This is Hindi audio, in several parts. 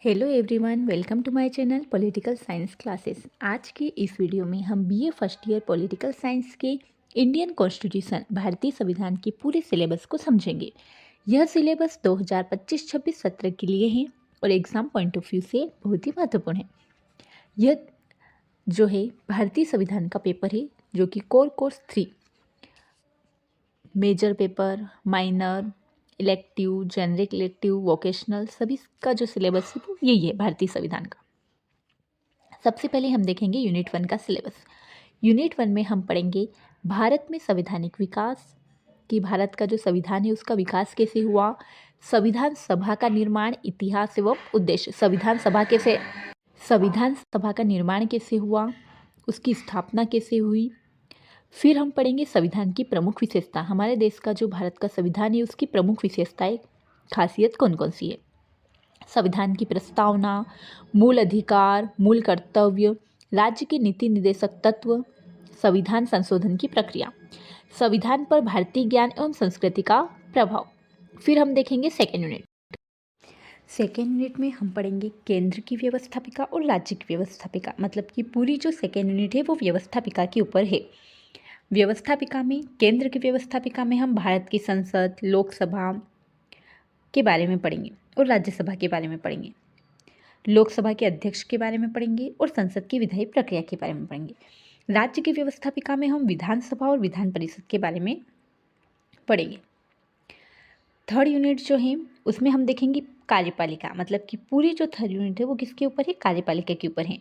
Hello everyone, welcome to my channel political science classes. आज की इस वीडियो में हम BA first year political science के इंडियन कॉन्स्टिट्यूशन भारतीय संविधान के पूरे सिलेबस को समझेंगे। यह सिलेबस 2025-26 सत्र के लिए है और एग्ज़ाम पॉइंट ऑफ व्यू से बहुत ही महत्वपूर्ण है। यह जो है भारतीय संविधान का पेपर है, जो कि core course 3 major paper, minor, elective, generic elective, vocational, सभी का जो सिलेबस है वो यही है भारतीय संविधान का। सबसे पहले हम देखेंगे यूनिट 1 का सिलेबस। यूनिट 1 में हम पढ़ेंगे भारत में संवैधानिक विकास, कि भारत का जो संविधान है उसका विकास कैसे हुआ, संविधान सभा का निर्माण, इतिहास एवं उद्देश्य, संविधान सभा का निर्माण कैसे हुआ, उसकी स्थापना कैसे हुई। फिर हम पढ़ेंगे संविधान की प्रमुख विशेषता, हमारे देश का जो भारत का संविधान है उसकी प्रमुख विशेषताएं, खासियत कौन कौन सी है। संविधान की प्रस्तावना, मूल अधिकार, मूल कर्तव्य, राज्य के नीति निर्देशक तत्व, संविधान संशोधन की प्रक्रिया, संविधान पर भारतीय ज्ञान एवं संस्कृति का प्रभाव। फिर हम देखेंगे सेकेंड यूनिट। सेकेंड यूनिट में हम पढ़ेंगे केंद्र की व्यवस्थापिका और राज्य की व्यवस्थापिका, मतलब कि पूरी जो सेकेंड यूनिट है वो व्यवस्थापिका के ऊपर है। व्यवस्थापिका में, केंद्र की व्यवस्थापिका में हम भारत की संसद, लोकसभा के बारे में पढ़ेंगे और राज्यसभा के बारे में पढ़ेंगे। लोकसभा के अध्यक्ष के बारे में पढ़ेंगे और संसद की विधायी प्रक्रिया के बारे में पढ़ेंगे। राज्य की व्यवस्थापिका में हम विधानसभा और विधान परिषद के बारे में पढ़ेंगे। थर्ड यूनिट जो है उसमें हम देखेंगे कार्यपालिका, मतलब कि पूरी जो थर्ड यूनिट है वो किसके ऊपर है, कार्यपालिका के ऊपर है।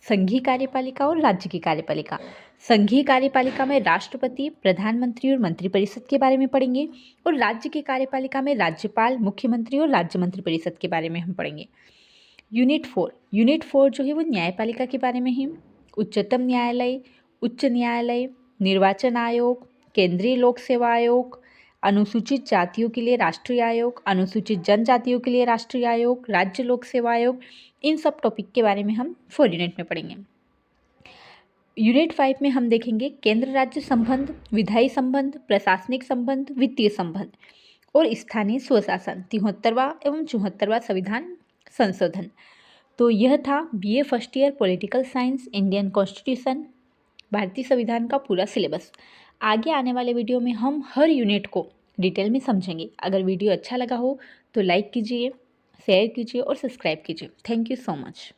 संघीय कार्यपालिका और राज्य की कार्यपालिका। संघीय कार्यपालिका में राष्ट्रपति, प्रधानमंत्री और मंत्रिपरिषद के बारे में पढ़ेंगे और राज्य की कार्यपालिका में राज्यपाल, मुख्यमंत्री और राज्य मंत्रिपरिषद के बारे में हम पढ़ेंगे। यूनिट 4 जो है वो न्यायपालिका के बारे में है। उच्चतम न्यायालय, उच्च न्यायालय, निर्वाचन आयोग, केंद्रीय लोक सेवा आयोग, अनुसूचित जातियों के लिए राष्ट्रीय आयोग, अनुसूचित जनजातियों के लिए राष्ट्रीय आयोग, राज्य लोक सेवा आयोग, इन सब टॉपिक के बारे में हम 4 यूनिट में पढ़ेंगे। यूनिट 5 में हम देखेंगे केंद्र राज्य संबंध, विधायी संबंध, प्रशासनिक संबंध, वित्तीय संबंध और स्थानीय स्वशासन, 73वां एवं 74वां संविधान संशोधन। तो यह था BA first year political science Indian constitution भारतीय संविधान का पूरा सिलेबस। आगे आने वाले वीडियो में हम हर यूनिट को डिटेल में समझेंगे। अगर वीडियो अच्छा लगा हो तो लाइक कीजिए, शेयर कीजिए और सब्सक्राइब कीजिए। Thank you so much.